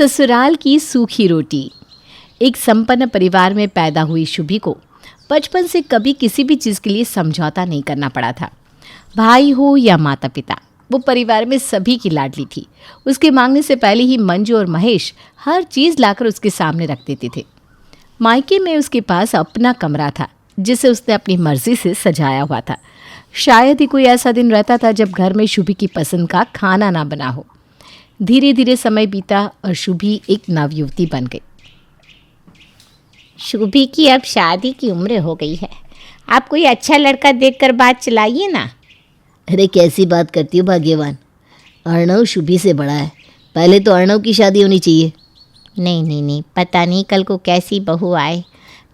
ससुराल की सूखी रोटी। एक संपन्न परिवार में पैदा हुई शुभी को बचपन से कभी किसी भी चीज़ के लिए समझौता नहीं करना पड़ा था। भाई हो या माता पिता, वो परिवार में सभी की लाडली थी। उसके मांगने से पहले ही मंजू और महेश हर चीज़ लाकर उसके सामने रख देते थे। मायके में उसके पास अपना कमरा था जिसे उसने अपनी मर्जी से सजाया हुआ था। शायद ही कोई ऐसा दिन रहता था जब घर में शुभी की पसंद का खाना ना बना हो। धीरे धीरे समय बीता और शुभी एक नवयुवती बन गई। शुभी की अब शादी की उम्र हो गई है। आप कोई अच्छा लड़का देखकर बात चलाइए ना। अरे कैसी बात करती हो भाग्यवान, अर्णव शुभी से बड़ा है। पहले तो अर्णव की शादी होनी चाहिए। नहीं, पता नहीं कल को कैसी बहू आए।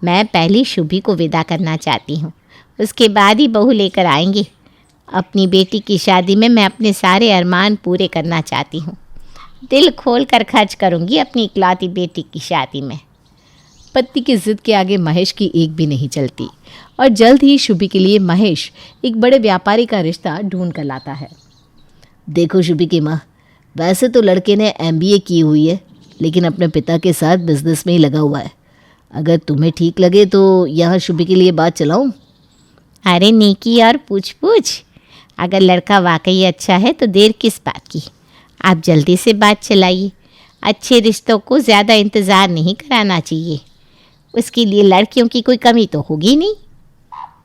मैं पहली शुभी को विदा करना चाहती हूँ, उसके बाद ही बहू लेकर आएंगे। अपनी बेटी की शादी में मैं अपने सारे अरमान पूरे करना चाहती हूँ। दिल खोल कर खर्च करूँगी अपनी इकलौती बेटी की शादी में। पति की जिद के आगे महेश की एक भी नहीं चलती और जल्द ही शुभी के लिए महेश एक बड़े व्यापारी का रिश्ता ढूंढ कर लाता है। देखो शुभी की माँ, वैसे तो लड़के ने MBA की हुई है, लेकिन अपने पिता के साथ बिजनेस में ही लगा हुआ है। अगर तुम्हें ठीक लगे तो यहाँ शुभी के लिए बात चलाऊँ? अरे नेकी और पूछ अगर लड़का वाकई अच्छा है तो देर किस बात की। आप जल्दी से बात चलाइए। अच्छे रिश्तों को ज़्यादा इंतज़ार नहीं कराना चाहिए। उसके लिए लड़कियों की कोई कमी तो होगी नहीं।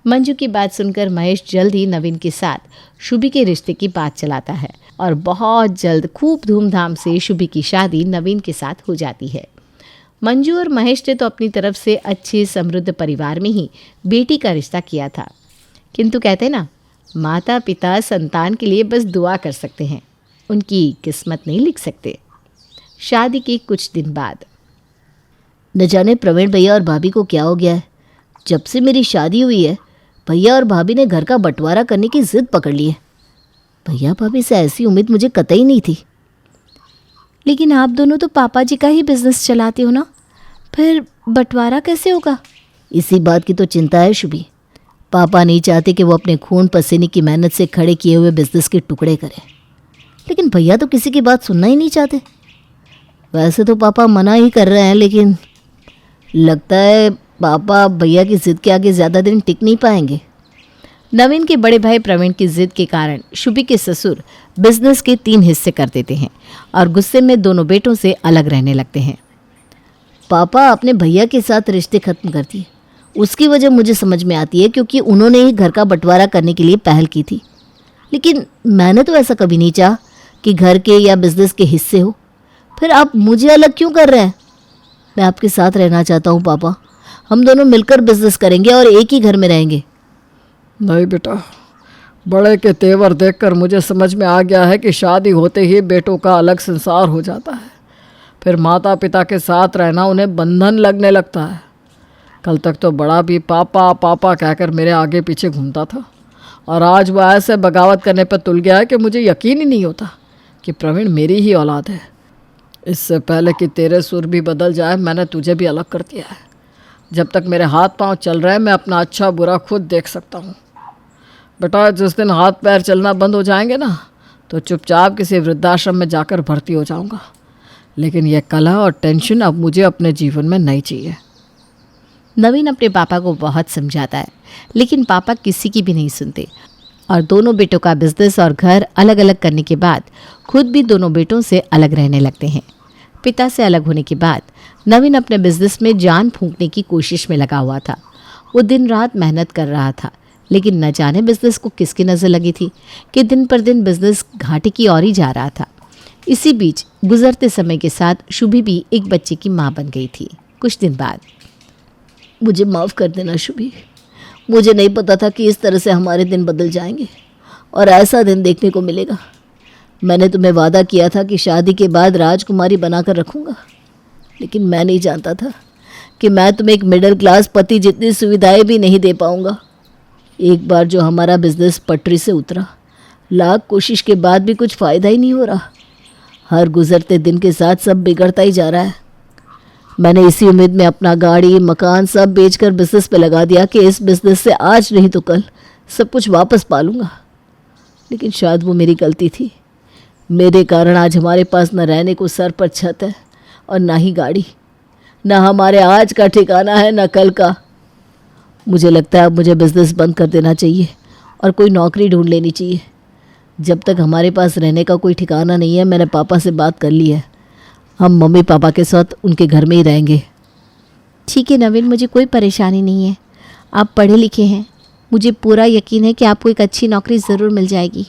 मंजू की बात सुनकर महेश जल्द ही नवीन के साथ शुभी के रिश्ते की बात चलाता है और बहुत जल्द खूब धूमधाम से शुभी की शादी नवीन के साथ हो जाती है। मंजू और महेश ने तो अपनी तरफ से अच्छे समृद्ध परिवार में ही बेटी का रिश्ता किया था, किंतु कहते ना, माता पिता संतान के लिए बस दुआ कर सकते हैं, उनकी किस्मत नहीं लिख सकते। शादी के कुछ दिन बाद न जाने प्रवीण भैया और भाभी को क्या हो गया है। जब से मेरी शादी हुई है, भैया और भाभी ने घर का बंटवारा करने की जिद पकड़ ली है। भैया भाभी से ऐसी उम्मीद मुझे कतई नहीं थी। लेकिन आप दोनों तो पापा जी का ही बिजनेस चलाते हो ना, फिर बंटवारा कैसे होगा? इसी बात की तो चिंता है शुभी। पापा नहीं चाहते कि वो अपने खून पसीने की मेहनत से खड़े किए हुए बिजनेस के टुकड़े करें, लेकिन भैया तो किसी की बात सुनना ही नहीं चाहते। वैसे तो पापा मना ही कर रहे हैं, लेकिन लगता है पापा भैया की जिद के आगे ज़्यादा दिन टिक नहीं पाएंगे। नवीन के बड़े भाई प्रवीण की जिद के कारण शुभी के ससुर बिजनेस के 3 हिस्से कर देते हैं और गुस्से में दोनों बेटों से अलग रहने लगते हैं। पापा अपने भैया के साथ रिश्ते खत्म कर दिए। उसकी वजह मुझे समझ में आती है, क्योंकि उन्होंने ही घर का बंटवारा करने के लिए पहल की थी। लेकिन मैंने तो ऐसा कभी नहीं चाहा कि घर के या बिजनेस के हिस्से हो। फिर आप मुझे अलग क्यों कर रहे हैं? मैं आपके साथ रहना चाहता हूँ पापा। हम दोनों मिलकर बिजनेस करेंगे और एक ही घर में रहेंगे। नहीं बेटा, बड़े के तेवर देखकर मुझे समझ में आ गया है कि शादी होते ही बेटों का अलग संसार हो जाता है। फिर माता पिता के साथ रहना उन्हें बंधन लगने लगता है। कल तक तो बड़ा भी पापा पापा कहकर मेरे आगे पीछे घूमता था, और आज वह ऐसे बगावत करने पर तुल गया है कि मुझे यकीन ही नहीं होता कि प्रवीण मेरी ही औलाद है। इससे पहले कि तेरे सुर भी बदल जाए, मैंने तुझे भी अलग कर दिया है। जब तक मेरे हाथ पांव चल रहे हैं, मैं अपना अच्छा बुरा खुद देख सकता हूँ। बेटा, जिस दिन हाथ पैर चलना बंद हो जाएंगे ना, तो चुपचाप किसी वृद्धाश्रम में जाकर भर्ती हो जाऊँगा। लेकिन यह कलह और टेंशन अब मुझे अपने जीवन में नहीं चाहिए। नवीन अपने पापा को बहुत समझाता है, लेकिन पापा किसी की भी नहीं सुनते और दोनों बेटों का बिजनेस और घर अलग अलग करने के बाद खुद भी दोनों बेटों से अलग रहने लगते हैं। पिता से अलग होने के बाद नवीन अपने बिजनेस में जान फूंकने की कोशिश में लगा हुआ था। वो दिन रात मेहनत कर रहा था, लेकिन न जाने बिजनेस को किसकी नज़र लगी थी कि दिन पर दिन बिजनेस घाटे की ओर ही जा रहा था। इसी बीच गुजरते समय के साथ शुभी भी एक बच्चे की माँ बन गई थी। कुछ दिन बाद, मुझे माफ़ कर देना शुभी। मुझे नहीं पता था कि इस तरह से हमारे दिन बदल जाएंगे और ऐसा दिन देखने को मिलेगा। मैंने तुम्हें वादा किया था कि शादी के बाद राजकुमारी बनाकर रखूँगा, लेकिन मैं नहीं जानता था कि मैं तुम्हें एक मिडिल क्लास पति जितनी सुविधाएं भी नहीं दे पाऊँगा। एक बार जो हमारा बिजनेस पटरी से उतरा, लाख कोशिश के बाद भी कुछ फ़ायदा ही नहीं हो रहा। हर गुजरते दिन के साथ सब बिगड़ता ही जा रहा है। मैंने इसी उम्मीद में अपना गाड़ी मकान सब बेचकर बिजनेस पे लगा दिया कि इस बिजनेस से आज नहीं तो कल सब कुछ वापस पा लूँगा। लेकिन शायद वो मेरी गलती थी। मेरे कारण आज हमारे पास न रहने को सर पर छत है और ना ही गाड़ी। ना हमारे आज का ठिकाना है ना कल का। मुझे लगता है अब मुझे बिज़नेस बंद कर देना चाहिए और कोई नौकरी ढूंढ लेनी चाहिए। जब तक हमारे पास रहने का कोई ठिकाना नहीं है, मैंने पापा से बात कर ली है, हम मम्मी पापा के साथ उनके घर में ही रहेंगे। ठीक है नवीन, मुझे कोई परेशानी नहीं है। आप पढ़े लिखे हैं, मुझे पूरा यकीन है कि आपको एक अच्छी नौकरी ज़रूर मिल जाएगी।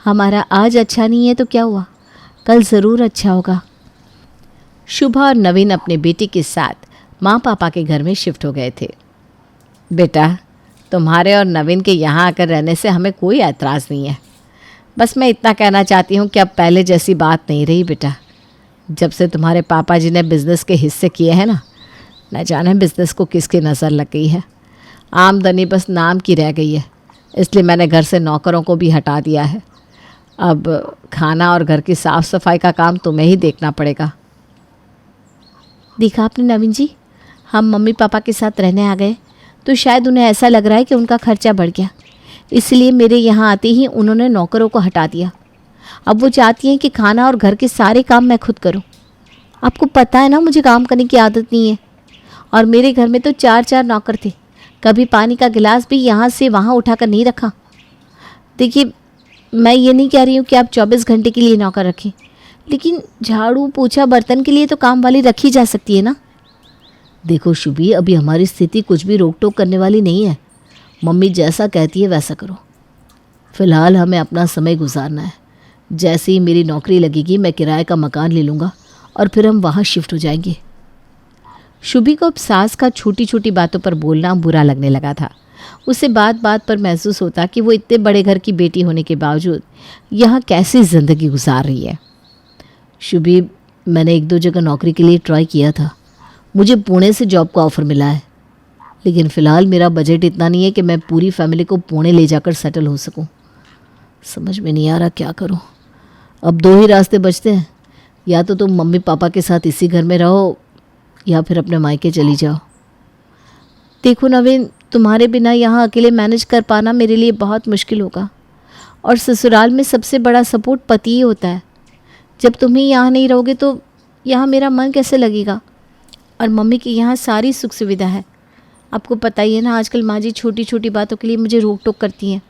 हमारा आज अच्छा नहीं है तो क्या हुआ, कल ज़रूर अच्छा होगा। शुभा और नवीन अपने बेटे के साथ माँ पापा के घर में शिफ्ट हो गए थे। बेटा, तुम्हारे और नवीन के यहाँ आकर रहने से हमें कोई ऐतराज़ नहीं है। बस मैं इतना कहना चाहती हूँ कि अब पहले जैसी बात नहीं रही बेटा। जब से तुम्हारे पापा जी ने बिज़नेस के हिस्से किए हैं ना, न जाने बिज़नेस को किसकी नज़र लग गई है। आमदनी बस नाम की रह गई है, इसलिए मैंने घर से नौकरों को भी हटा दिया है। अब खाना और घर की साफ़ सफाई का काम तुम्हें ही देखना पड़ेगा। देखा आपने नवीन जी, हम मम्मी पापा के साथ रहने आ गए तो शायद उन्हें ऐसा लग रहा है कि उनका खर्चा बढ़ गया, इसलिए मेरे यहाँ आते ही उन्होंने नौकरों को हटा दिया। अब वो चाहती हैं कि खाना और घर के सारे काम मैं खुद करूँ। आपको पता है ना, मुझे काम करने की आदत नहीं है। और मेरे घर में तो 4-4 नौकर थे, कभी पानी का गिलास भी यहाँ से वहाँ उठाकर नहीं रखा। देखिए, मैं ये नहीं कह रही हूँ कि आप 24 घंटे के लिए नौकर रखें, लेकिन झाड़ू पोछा बर्तन के लिए तो काम वाली रखी जा सकती है ना। देखो शुभी, अभी हमारी स्थिति कुछ भी रोक टोक करने वाली नहीं है। मम्मी जैसा कहती है वैसा करो। फ़िलहाल हमें अपना समय गुजारना है। जैसे ही मेरी नौकरी लगेगी मैं किराए का मकान ले लूँगा और फिर हम वहाँ शिफ्ट हो जाएंगे। शुभी को अब सास का छोटी छोटी बातों पर बोलना बुरा लगने लगा था। उसे बात बात पर महसूस होता कि वो इतने बड़े घर की बेटी होने के बावजूद यहाँ कैसी ज़िंदगी गुजार रही है। शुभी, मैंने 1-2 जगह नौकरी के लिए ट्राई किया था। मुझे पुणे से जॉब का ऑफ़र मिला है, लेकिन फ़िलहाल मेरा बजट इतना नहीं है कि मैं पूरी फैमिली को पुणे ले जाकर सेटल हो सकूं। समझ में नहीं आ रहा क्या करूं। अब 2 ही रास्ते बचते हैं, या तो तुम मम्मी पापा के साथ इसी घर में रहो या फिर अपने मायके चली जाओ। देखो नवीन, तुम्हारे बिना यहाँ अकेले मैनेज कर पाना मेरे लिए बहुत मुश्किल होगा, और ससुराल में सबसे बड़ा सपोर्ट पति ही होता है। जब तुम ही यहाँ नहीं रहोगे तो यहाँ मेरा मन कैसे लगेगा। और मम्मी की यहाँ सारी सुख सुविधा है। आपको पता ही है ना, आजकल माँ जी छोटी छोटी बातों के लिए मुझे रोक टोक करती हैं।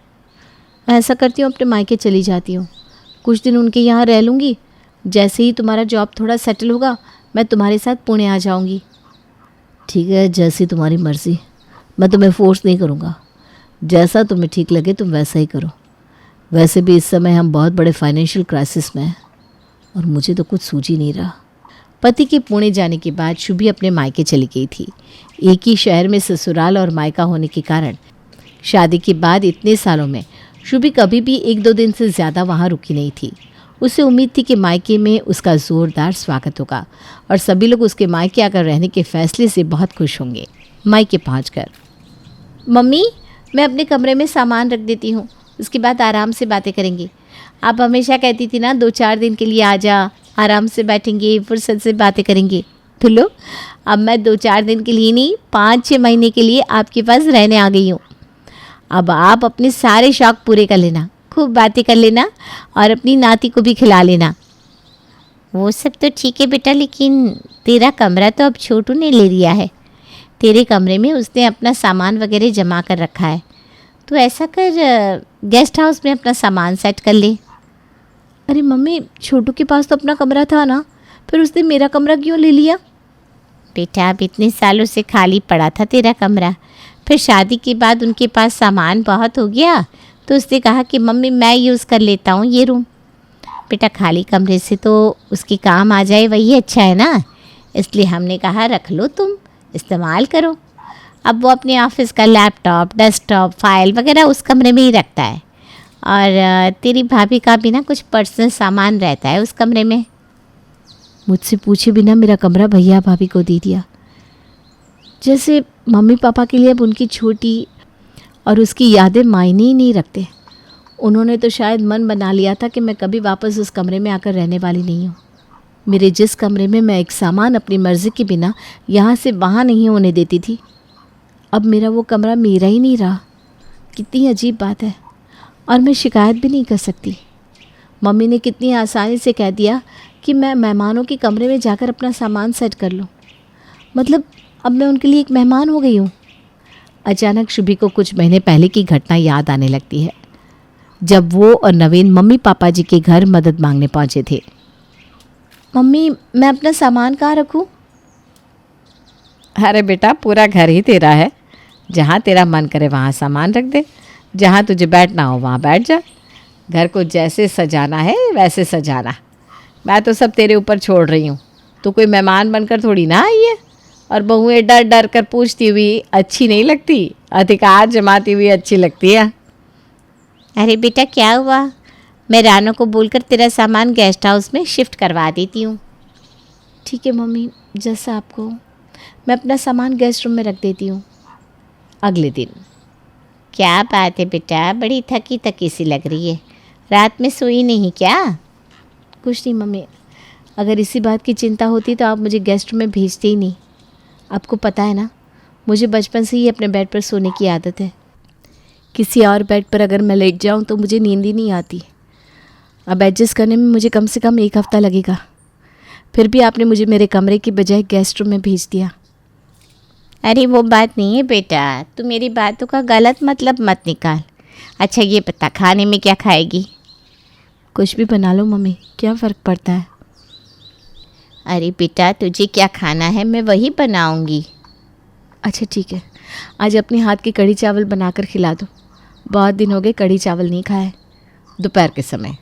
मैं ऐसा करती हूँ, अपने मायके चली जाती हूँ, कुछ दिन उनके यहाँ रह लूँगी। जैसे ही तुम्हारा जॉब थोड़ा सेटल होगा मैं तुम्हारे साथ पुणे आ जाऊँगी। ठीक है, जैसी तुम्हारी मर्ज़ी। मैं तुम्हें फ़ोर्स नहीं करूँगा। जैसा तुम्हें ठीक लगे तुम वैसा ही करो। वैसे भी इस समय हम बहुत बड़े फाइनेंशियल क्राइसिस में हैं और मुझे तो कुछ सूझ ही नहीं रहा। पति के पुणे जाने के बाद शुभी अपने मायके चली गई थी। एक ही शहर में ससुराल और मायका होने के कारण शादी के बाद इतने सालों में शुभी कभी भी 1-2 दिन से ज़्यादा वहाँ रुकी नहीं थी। उसे उम्मीद थी कि मायके में उसका ज़ोरदार स्वागत होगा और सभी लोग उसके मायके आकर रहने के फैसले से बहुत खुश होंगे। मायके पहुंचकर, मम्मी, मैं अपने कमरे में सामान रख देती हूँ, उसके बाद आराम से बातें करेंगे। आप हमेशा कहती थी ना 2-4 दिन के लिए आ जा, आराम से बैठेंगे, फुर्सत से बातें करेंगे। तो लो, अब मैं 2-4 दिन के लिए नहीं, 5-6 महीने के लिए आपके पास रहने आ गई हूँ। अब आप अपने सारे शौक़ पूरे कर लेना, खूब बातें कर लेना और अपनी नाती को भी खिला लेना। वो सब तो ठीक है बेटा, लेकिन तेरा कमरा तो अब छोटू ने ले लिया है। तेरे कमरे में उसने अपना सामान वगैरह जमा कर रखा है। तो ऐसा कर, गेस्ट हाउस में अपना सामान सेट कर ले। अरे मम्मी, छोटू के पास तो अपना कमरा था ना, फिर उसने मेरा कमरा क्यों ले लिया? बेटा, अब इतने सालों से खाली पड़ा था तेरा कमरा, फिर शादी के बाद उनके पास सामान बहुत हो गया तो उसने कहा कि मम्मी मैं यूज़ कर लेता हूँ ये रूम। बेटा, खाली कमरे से तो उसके काम आ जाए वही अच्छा है ना, इसलिए हमने कहा रख लो, तुम इस्तेमाल करो। अब वो अपने ऑफिस का लैपटॉप, डेस्कटॉप, फाइल वगैरह उस कमरे में ही रखता है, और तेरी भाभी का भी ना कुछ पर्सनल सामान रहता है उस कमरे में। मुझसे पूछे बिना मेरा कमरा भैया भाभी को दे दिया। जैसे मम्मी पापा के लिए अब उनकी छोटी और उसकी यादें मायने ही नहीं रखते। उन्होंने तो शायद मन बना लिया था कि मैं कभी वापस उस कमरे में आकर रहने वाली नहीं हूँ। मेरे जिस कमरे में मैं एक सामान अपनी मर्ज़ी के बिना यहाँ से वहाँ नहीं होने देती थी, अब मेरा वो कमरा मेरा ही नहीं रहा। कितनी अजीब बात है, और मैं शिकायत भी नहीं कर सकती। मम्मी ने कितनी आसानी से कह दिया कि मैं मेहमानों के कमरे में जाकर अपना सामान सेट कर लूँ। मतलब अब मैं उनके लिए एक मेहमान हो गई हूँ। अचानक शुभी को कुछ महीने पहले की घटना याद आने लगती है, जब वो और नवीन मम्मी पापा जी के घर मदद मांगने पहुँचे थे। मम्मी, मैं अपना सामान कहाँ रखूँ? अरे बेटा, पूरा घर ही तेरा है, जहाँ तेरा मन करे वहाँ सामान रख दे, जहाँ तुझे बैठना हो वहाँ बैठ जा। घर को जैसे सजाना है वैसे सजाना। मैं तो सब तेरे ऊपर छोड़ रही हूँ। तो कोई मेहमान बनकर थोड़ी ना आई है, और बहुएं डर डर कर पूछती हुई अच्छी नहीं लगती, अधिकार जमाती हुई अच्छी लगती है। अरे बेटा, क्या हुआ? मैं रानू को बोलकर तेरा सामान गेस्ट हाउस में शिफ्ट करवा देती हूँ। ठीक है मम्मी, जैसा आपको। मैं अपना सामान गेस्ट रूम में रख देती हूँ। अगले दिन। क्या बात है बेटा, बड़ी थकी थकी सी लग रही है। रात में सोई नहीं क्या? कुछ नहीं मम्मी, अगर इसी बात की चिंता होती तो आप मुझे गेस्ट रूम में भेजते ही नहीं। आपको पता है ना, मुझे बचपन से ही अपने बेड पर सोने की आदत है। किसी और बेड पर अगर मैं लेट जाऊं तो मुझे नींद ही नहीं आती। अब एडजस्ट करने में मुझे कम से कम 1 हफ़्ता लगेगा। फिर भी आपने मुझे मेरे कमरे की बजाय गेस्ट रूम में भेज दिया। अरे वो बात नहीं है बेटा, तू मेरी बातों का गलत मतलब मत निकाल। अच्छा ये बता, खाने में क्या खाएगी? कुछ भी बना लो मम्मी, क्या फ़र्क पड़ता है। अरे बेटा, तुझे क्या खाना है मैं वही बनाऊंगी। अच्छा ठीक है, आज अपने हाथ की कढ़ी चावल बनाकर खिला दो। बहुत दिन हो गए कढ़ी चावल नहीं खाए। दोपहर के समय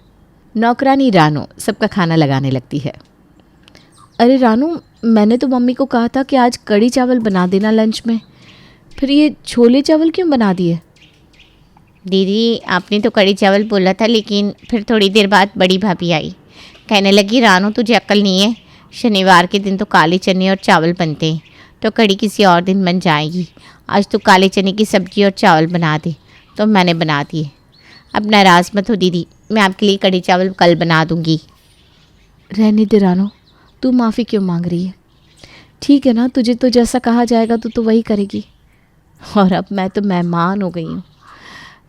नौकरानी रानू सबका खाना लगाने लगती है। अरे रानू, मैंने तो मम्मी को कहा था कि आज कढ़ी चावल बना देना लंच में, फिर ये छोले चावल क्यों बना दिए? दीदी, आपने तो कढ़ी चावल बोला था, लेकिन फिर थोड़ी देर बाद बड़ी भाभी आई। कहने लगी, रानू तुझे अक्ल नहीं है, शनिवार के दिन तो काले चने और चावल बनते हैं, तो कढ़ी किसी और दिन बन जाएगी। आज तो काले चने की सब्ज़ी और चावल बना दे। तो मैंने बना दिए। अब नाराज़ मत हो दीदी, मैं आपके लिए कढ़ी चावल कल बना दूँगी। रहने दे रानू, तू माफ़ी क्यों मांग रही है? ठीक है ना, तुझे तो जैसा कहा जाएगा तो वही करेगी। और अब मैं तो मेहमान हो गई हूँ,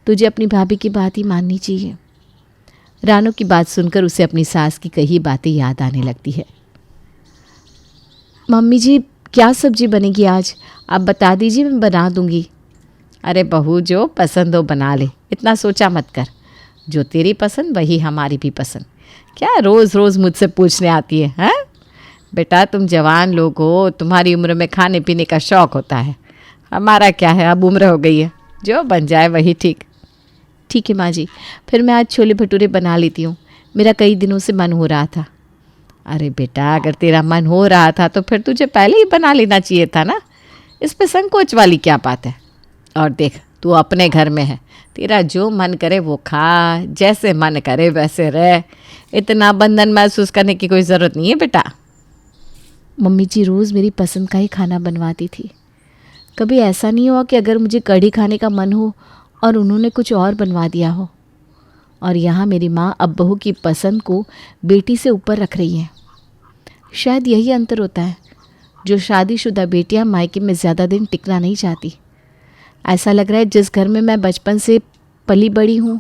तुझे अपनी भाभी की बात ही माननी चाहिए। रानू की बात सुनकर उसे अपनी सास की कही बातें याद आने लगती है। मम्मी जी, क्या सब्जी बनेगी आज? आप बता दीजिए, मैं बना दूँगी। अरे बहू, जो पसंद हो बना ले, इतना सोचा मत कर। जो तेरी पसंद वही हमारी भी पसंद। क्या रोज़ रोज़ मुझसे पूछने आती है, हैं? बेटा, तुम जवान लोग हो, तुम्हारी उम्र में खाने पीने का शौक़ होता है। हमारा क्या है, अब उम्र हो गई है, जो बन जाए वही ठीक। ठीक है माँ जी, फिर मैं आज छोले भटूरे बना लेती हूँ। मेरा कई दिनों से मन हो रहा था। अरे बेटा, अगर तेरा मन हो रहा था तो फिर तुझे पहले ही बना लेना चाहिए था ना। इस पे संकोच वाली क्या बात है? और देख, तू अपने घर में है, तेरा जो मन करे वो खा, जैसे मन करे वैसे रह। इतना बंधन महसूस करने की कोई ज़रूरत नहीं है बेटा। मम्मी जी रोज़ मेरी पसंद का ही खाना बनवाती थी। कभी ऐसा नहीं हुआ कि अगर मुझे कढ़ी खाने का मन हो और उन्होंने कुछ और बनवा दिया हो। और यहाँ मेरी माँ अब बहू की पसंद को बेटी से ऊपर रख रही है। शायद यही अंतर होता है, जो शादीशुदा बेटियाँ मायके में ज़्यादा दिन टिकना नहीं चाहती। ऐसा लग रहा है जिस घर में मैं बचपन से पली बड़ी हूँ,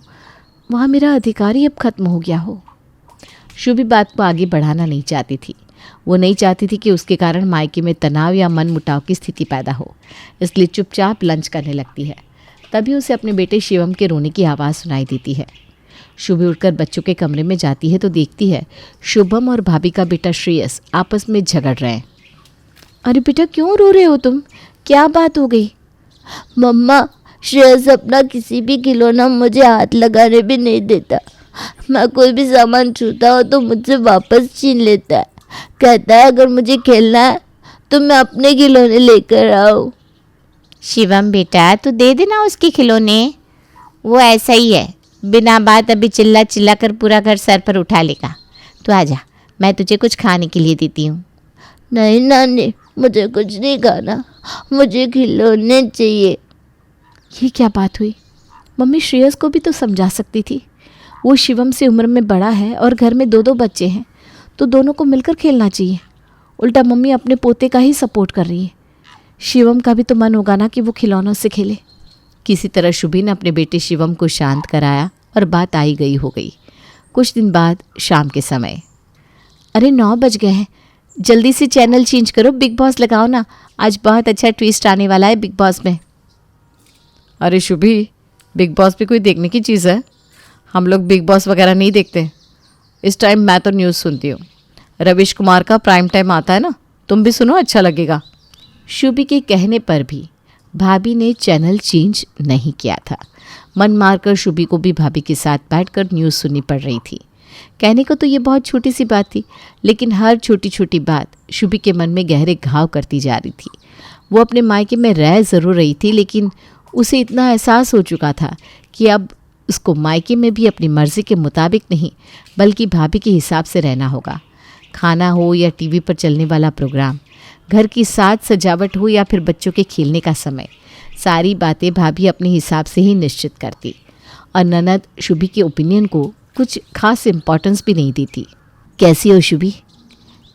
वहाँ मेरा अधिकार ही अब ख़त्म हो गया हो। शुभी बात को आगे बढ़ाना नहीं चाहती थी। वो नहीं चाहती थी कि उसके कारण मायके में तनाव या मनमुटाव की स्थिति पैदा हो, इसलिए चुपचाप लंच करने लगती है। तभी उसे अपने बेटे शिवम के रोने की आवाज़ सुनाई देती है। शुभी उठकर बच्चों के कमरे में जाती है तो देखती है शुभम और भाभी का बेटा श्रेयस आपस में झगड़ रहे हैं। अरे बेटा, क्यों रो रहे हो तुम? क्या बात हो गई? मम्मा, श्रेयस अपना किसी भी खिलौना मुझे हाथ लगाने भी नहीं देता। मैं कोई भी सामान छूता हो तो मुझसे वापस छीन लेता है। कहता है अगर मुझे खेलना है तो मैं अपने खिलौने लेकर आऊँ। शिवम बेटा, तू दे देना उसके खिलौने। वो ऐसा ही है, बिना बात अभी चिल्ला चिल्ला कर पूरा घर सर पर उठा लेगा। तू आजा, मैं तुझे कुछ खाने के लिए देती हूँ। नहीं नानी, मुझे कुछ नहीं खाना, मुझे खिलौने चाहिए। ये क्या बात हुई? मम्मी श्रेयस को भी तो समझा सकती थी। वो शिवम से उम्र में बड़ा है और घर में 2-2 बच्चे हैं, तो दोनों को मिलकर खेलना चाहिए। उल्टा मम्मी अपने पोते का ही सपोर्ट कर रही है। शिवम का भी तो मन होगा ना कि वो खिलौनों से खेले। किसी तरह शुभी ने अपने बेटे शिवम को शांत कराया और बात आई गई हो गई। कुछ दिन बाद शाम के समय अरे 9 बज गए हैं, जल्दी से चैनल चेंज करो, बिग बॉस लगाओ ना, आज बहुत अच्छा ट्विस्ट आने वाला है बिग बॉस में। अरे शुभी, बिग बॉस भी कोई देखने की चीज़ है? हम लोग बिग बॉस वगैरह नहीं देखते। इस टाइम मैं तो न्यूज़ सुनती हूँ। रविश कुमार का प्राइम टाइम आता है ना, तुम भी सुनो, अच्छा लगेगा। शुभी के कहने पर भी भाभी ने चैनल चेंज नहीं किया था। मन मारकर शुभी को भी भाभी के साथ बैठकर न्यूज़ सुननी पड़ रही थी। कहने को तो ये बहुत छोटी सी बात थी, लेकिन हर छोटी छोटी बात शुभी के मन में गहरे घाव करती जा रही थी। वो अपने मायके में रह ज़रूर रही थी, लेकिन उसे इतना एहसास हो चुका था कि अब उसको मायके में भी अपनी मर्ज़ी के मुताबिक नहीं, बल्कि भाभी के हिसाब से रहना होगा। खाना हो या टीवी पर चलने वाला प्रोग्राम, घर की साज सजावट हो या फिर बच्चों के खेलने का समय, सारी बातें भाभी अपने हिसाब से ही निश्चित करती और ननद शुभी के ओपिनियन को कुछ खास इम्पोर्टेंस भी नहीं देती। कैसी हो शुभी?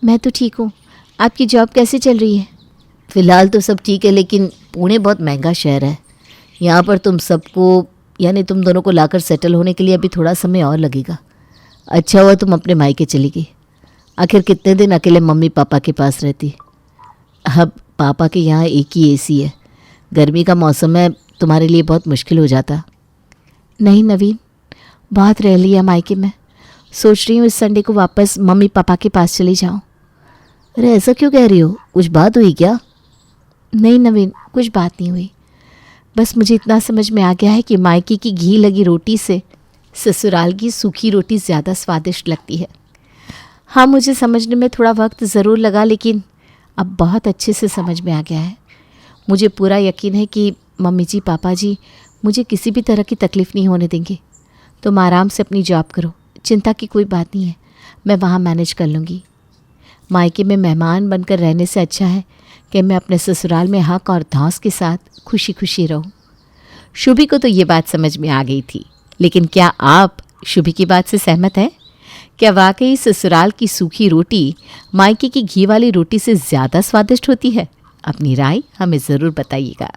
मैं तो ठीक हूँ, आपकी जॉब कैसे चल रही है? फ़िलहाल तो सब ठीक है, लेकिन पुणे बहुत महंगा शहर है। यहाँ पर तुम सबको, यानी तुम दोनों को लाकर सेटल होने के लिए अभी थोड़ा समय और लगेगा। अच्छा हुआ तुम अपने मायके चली गई। आखिर कितने दिन अकेले मम्मी पापा के पास रहती। अब पापा के यहाँ एक ही एसी है, गर्मी का मौसम है, तुम्हारे लिए बहुत मुश्किल हो जाता। नहीं नवीन, बहुत रह लिया मायके में, सोच रही हूँ इस संडे को वापस मम्मी पापा के पास चली जाऊँ। अरे ऐसा क्यों कह रही हो? कुछ बात हुई क्या? नहीं नवीन, कुछ बात नहीं हुई, बस मुझे इतना समझ में आ गया है कि मायके की घी लगी रोटी से ससुराल की सूखी रोटी ज़्यादा स्वादिष्ट लगती है। हाँ, मुझे समझने में थोड़ा वक्त ज़रूर लगा, लेकिन अब बहुत अच्छे से समझ में आ गया है। मुझे पूरा यकीन है कि मम्मी जी पापा जी मुझे किसी भी तरह की तकलीफ़ नहीं होने देंगे। तुम आराम से अपनी जॉब करो, चिंता की कोई बात नहीं है, मैं वहाँ मैनेज कर लूँगी। मायके में मेहमान बनकर रहने से अच्छा है कि मैं अपने ससुराल में हक और धौंस के साथ खुशी खुशी रहूं। शुभी को तो ये बात समझ में आ गई थी, लेकिन क्या आप शुभी की बात से सहमत हैं? क्या वाकई ससुराल की सूखी रोटी मायके की घी वाली रोटी से ज़्यादा स्वादिष्ट होती है? अपनी राय हमें ज़रूर बताइएगा।